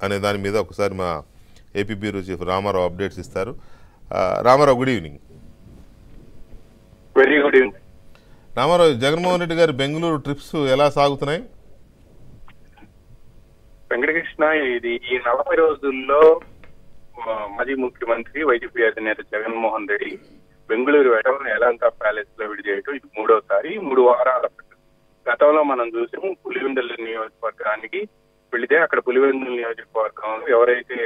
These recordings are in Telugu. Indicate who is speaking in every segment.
Speaker 1: అనే దాని మీద ఒకసారి మా AP bureau chief Ramarao updates ఇస్తారు. Ramarao, good evening.
Speaker 2: Very good evening
Speaker 1: Ramarao, Jaganmohan Reddy గారి బెంగళూరు ట్రిప్స్ ఎలా సాగుతున్నాయి?
Speaker 2: వెంకటకృష్ణ, ఇది ఈ 40 రోజుల్లో మాజీ ముఖ్యమంత్రి వైసీపీ అధినేత జగన్మోహన్ రెడ్డి బెంగళూరు వెళ్ళడం, యలహంక ప్యాలెస్ లో విడిచేయటం ఇది 3వసారి. 3 వారాల పాటు. గతంలో మనం చూసాము పులివెందుల నియోజకవర్గానికి వెళితే అక్కడ పులివెందుల నియోజకవర్గంలో ఎవరైతే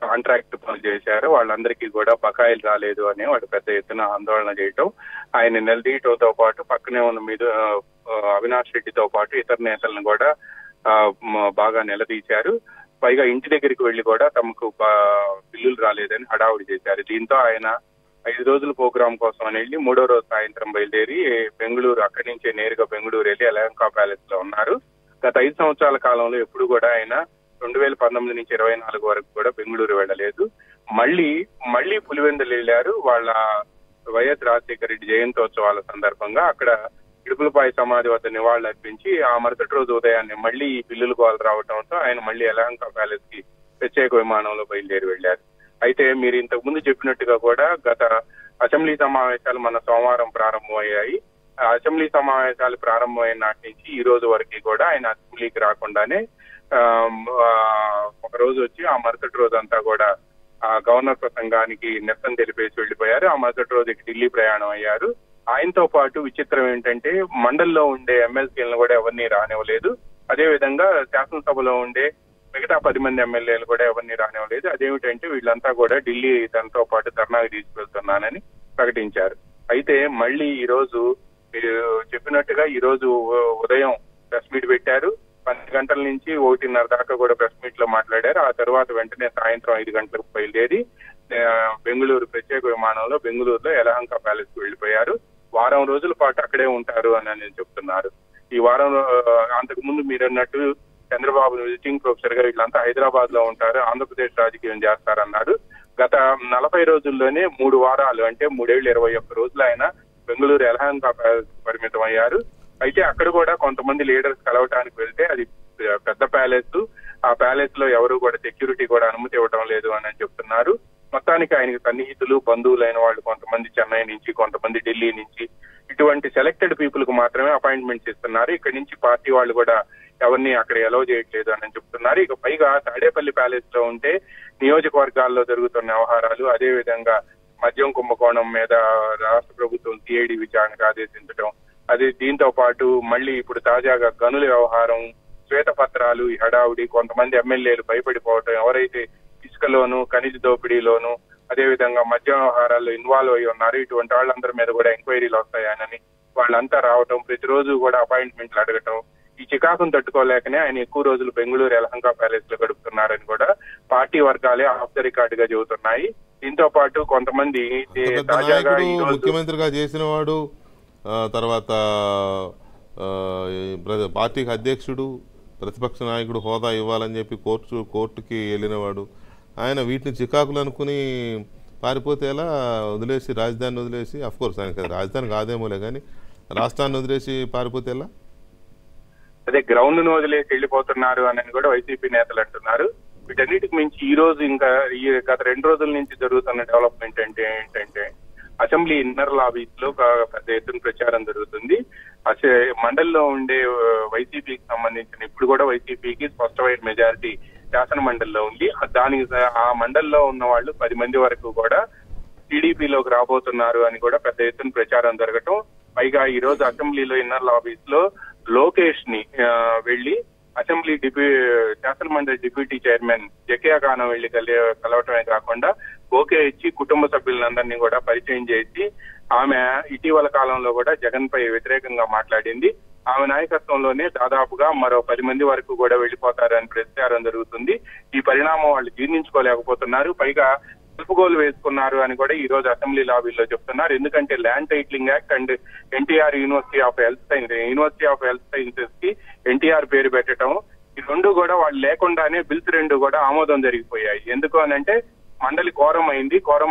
Speaker 2: కాంట్రాక్ట్ పనులు చేశారో వాళ్ళందరికీ కూడా బకాయిలు రాలేదు అని వాడు పెద్ద ఎత్తున ఆందోళన చేయటం, ఆయన నిలదీయటంతో పాటు పక్కనే ఉన్న మీద అవినాష్ రెడ్డితో పాటు ఇతర నేతలను కూడా బాగా నిలదీశారు. పైగా ఇంటి దగ్గరికి వెళ్లి కూడా తమకు బిల్లులు రాలేదని హడావుడి చేశారు. దీంతో ఆయన 5 రోజుల ప్రోగ్రాం కోసం అని వెళ్ళి 3వ రోజు సాయంత్రం బయలుదేరి బెంగళూరు, అక్కడి నుంచే నేరుగా బెంగళూరు వెళ్ళి యలహంక ప్యాలెస్ లో ఉన్నారు. గత 5 సంవత్సరాల కాలంలో ఎప్పుడు కూడా ఆయన 2019 నుంచి 24 వరకు కూడా బెంగళూరు వెళ్ళలేదు. మళ్ళీ పులివెందులు వెళ్ళారు. వాళ్ళ వైఎస్ రాజశేఖర రెడ్డి జయంతోత్సవాల సందర్భంగా అక్కడ ఇడుపులపాయ సమాధి వద్ద నివాళులు అర్పించి ఆ మరుసటి రోజు ఉదయాన్నే మళ్ళీ బిల్లులు కాల్ రావడంతో ఆయన మళ్ళీ యలహంక ప్యాలెస్ కి ప్రత్యేక విమానంలో బయలుదేరి వెళ్లారు. అయితే మీరు ఇంతకు ముందు చెప్పినట్టుగా కూడా గత అసెంబ్లీ సమావేశాలు మన సోమవారం ప్రారంభమయ్యాయి. అసెంబ్లీ సమావేశాలు ప్రారంభమైన నాటి నుంచి ఈ రోజు వరకు కూడా ఆయన అసెంబ్లీకి రాకుండానే ఒక రోజు వచ్చి ఆ మరుసటి రోజు అంతా కూడా ఆ గవర్నర్ ప్రసంగానికి నిరసన తెలిపేసి వెళ్లిపోయారు. ఆ మరుసటి రోజు ఢిల్లీ ప్రయాణం అయ్యారు. ఆయనతో పాటు విచిత్రం ఏంటంటే మండలిలో ఉండే ఎమ్మెల్సీలను కూడా ఎవరిని రానివ్వలేదు. అదే విధంగా శాసనసభలో ఉండే మిగతా 10 మంది ఎమ్మెల్యేలు కూడా ఎవరిని రానివ్వలేదు. అదేమిటంటే వీళ్ళంతా కూడా ఢిల్లీ తనతో పాటు ధర్నాకి తీసుకెళ్తున్నానని ప్రకటించారు. అయితే మళ్ళీ ఈ రోజు మీరు చెప్పినట్టుగా ఈ రోజు ఉదయం ప్రెస్ మీట్ పెట్టారు. 10 గంటల నుంచి 1:30 దాకా కూడా ప్రెస్ మీట్ లో మాట్లాడారు. ఆ తర్వాత వెంటనే సాయంత్రం 5 గంటలకు బయలుదేరి బెంగళూరు ప్రత్యేక విమానంలో బెంగళూరులో యలహంక ప్యాలెస్ కు వెళ్లిపోయారు. వారం రోజుల పాటు అక్కడే ఉంటారు అని చెప్తున్నారు. ఈ వారం అంతకు ముందు మీరు అన్నట్టు చంద్రబాబు విజిటింగ్ ప్రొఫెసర్ గా వీళ్ళంతా హైదరాబాద్ లో ఉంటారు, ఆంధ్రప్రదేశ్ రాజకీయం చేస్తారన్నారు. గత 40 రోజుల్లోనే 3 వారాలు అంటే 3 ఏళ్లు 21 రోజులు ఆయన బెంగళూరు యలహంక పరిమితం అయ్యారు. అయితే అక్కడ కూడా కొంతమంది లీడర్స్ కలవటానికి వెళ్తే అది పెద్ద ప్యాలెస్, ఆ ప్యాలెస్ లో ఎవరు కూడా సెక్యూరిటీ కూడా అనుమతి ఇవ్వడం లేదు అని చెప్తున్నారు. మొత్తానికి ఆయనకి సన్నిహితులు, బంధువులైన వాళ్ళు కొంతమంది చెన్నై నుంచి, కొంతమంది ఢిల్లీ నుంచి, ఇటువంటి సెలెక్టెడ్ పీపుల్ కు మాత్రమే అపాయింట్మెంట్స్ ఇస్తున్నారు. ఇక్కడి నుంచి పార్టీ వాళ్ళు కూడా ఎవరిని అక్కడ ఎలో చేయట్లేదు అని చెప్తున్నారు. ఇక పైగా తాడేపల్లి ప్యాలెస్ లో ఉంటే నియోజకవర్గాల్లో జరుగుతున్న వ్యవహారాలు, అదే విధంగా మద్యం కుంభకోణం మీద రాష్ట్ర ప్రభుత్వం సిఐడి విచారణకు ఆదేశించడం, అదే దీంతో పాటు మళ్ళీ ఇప్పుడు తాజాగా గనుల వ్యవహారం, శ్వేతపత్రాలు, ఈ హడావుడి, కొంతమంది ఎమ్మెల్యేలు భయపడిపోవటం, ఎవరైతే ఇసుకలోను ఖనిజ దోపిడీలోను అదేవిధంగా మద్యం వ్యవహారాల్లో ఇన్వాల్వ్ అయ్యి ఉన్నారు ఇటువంటి వాళ్ళందరి మీద కూడా ఎంక్వైరీలు వస్తాయని వాళ్ళంతా రావటం, ప్రతిరోజు కూడా అపాయింట్మెంట్లు అడగటం, ఈ చికాకును తట్టుకోలేకనే ఆయన ఎక్కువ రోజులు బెంగళూరు యలహంక ప్యాలెస్ లో గడుపుతున్నారని కూడా పార్టీ వర్గాలే ఆఫ్ ద రికార్డ్ గా చెబుతున్నాయి. దీంతో పాటు కొంతమంది తాజాగా
Speaker 1: ముఖ్యమంత్రిగా చేసిన వాడు, తర్వాత పార్టీకి అధ్యక్షుడు, ప్రతిపక్ష నాయకుడు హోదా ఇవ్వాలని చెప్పి కోర్టుకి వెళ్ళినవాడు, ఆయన వీటిని చికాకులు అనుకుని పారిపోతే ఎలా? వదిలేసి రాజధానిని వదిలేసి, అఫ్కోర్స్ ఆయనకి రాజధాని కాదేమోలే కానీ రాష్ట్రాన్ని వదిలేసి పారిపోతే ఎలా?
Speaker 2: అదే గ్రౌండ్ ను వదిలేసి వెళ్ళిపోతున్నారు అని కూడా వైసీపీ నేతలు అంటున్నారు. వీటన్నిటికి మించి ఈ రోజు ఇంకా ఈ గత 2 రోజుల నుంచి జరుగుతున్న డెవలప్మెంట్ ఏంటంటే అసెంబ్లీ ఇన్నర్ లాబీస్ లో పెద్ద ఎత్తున ప్రచారం జరుగుతుంది. మండలిలో ఉండే వైసీపీకి సంబంధించిన ఇప్పుడు కూడా వైసీపీకి స్పష్టమైన మెజారిటీ శాసన మండలిలో ఉంది. దానికి ఆ మండలిలో ఉన్న వాళ్ళు 10 మంది వరకు కూడా టీడీపీలోకి రాబోతున్నారు అని కూడా పెద్ద ఎత్తున ప్రచారం జరగటం. పైగా ఈ రోజు అసెంబ్లీలో ఇన్నర్ లాబీస్ లో లోకేష్ ని వెళ్లి అసెంబ్లీ శాసన మండలి డిప్యూటీ చైర్మన్ జకియా ఖాన్ వెళ్లి కలవటమే కాకుండా ఓకే ఇచ్చి కుటుంబ సభ్యులందరినీ కూడా పరిచయం చేసి ఆమె ఇటీవల కాలంలో కూడా జగన్ పై వ్యతిరేకంగా మాట్లాడింది. ఆమె నాయకత్వంలోనే దాదాపుగా మరో 10 మంది వరకు కూడా వెళ్లిపోతారని ప్రచారం జరుగుతుంది. ఈ పరిణామం వాళ్ళు జీర్ణించుకోలేకపోతున్నారు. పైగా కలుపుగోలు వేసుకున్నారు అని కూడా ఈ రోజు అసెంబ్లీ లాబీలో చెప్తున్నారు. ఎందుకంటే land titling act and NTR university of health sciences కి ఎన్టీఆర్ పేరు పెట్టడం, ఈ 2 కూడా వాళ్ళు లేకుండానే బిల్స్ 2 కూడా ఆమోదం జరిగిపోయాయి. ఎందుకు అనంటే మండలి కోరం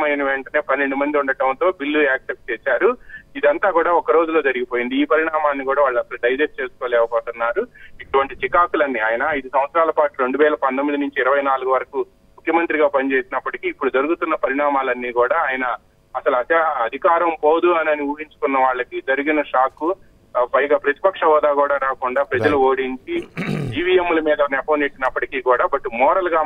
Speaker 2: అయిన వెంటనే 12 మంది ఉండటంతో బిల్లు యాక్సెప్ట్ చేశారు. ఇదంతా కూడా ఒక రోజులో జరిగిపోయింది. ఈ పరిణామాన్ని కూడా వాళ్ళు అసలు డైజెస్ట్ చేసుకోలేకపోతున్నారు. ఇటువంటి చికాకులన్నీ ఆయన 5 సంవత్సరాల పాటు 2019 నుంచి 24 వరకు ముఖ్యమంత్రిగా పనిచేసినప్పటికీ ఇప్పుడు జరుగుతున్న పరిణామాలన్నీ కూడా ఆయన అసలు అధికారం పోదు అని ఊహించుకున్న వాళ్ళకి జరిగిన షాక్. పైగా ప్రతిపక్ష హోదా కూడా రాకుండా ప్రజలు ఓడించి ఈవీఎంల మీద నెపం నెట్టినప్పటికీ కూడా బట్ మోరల్ గా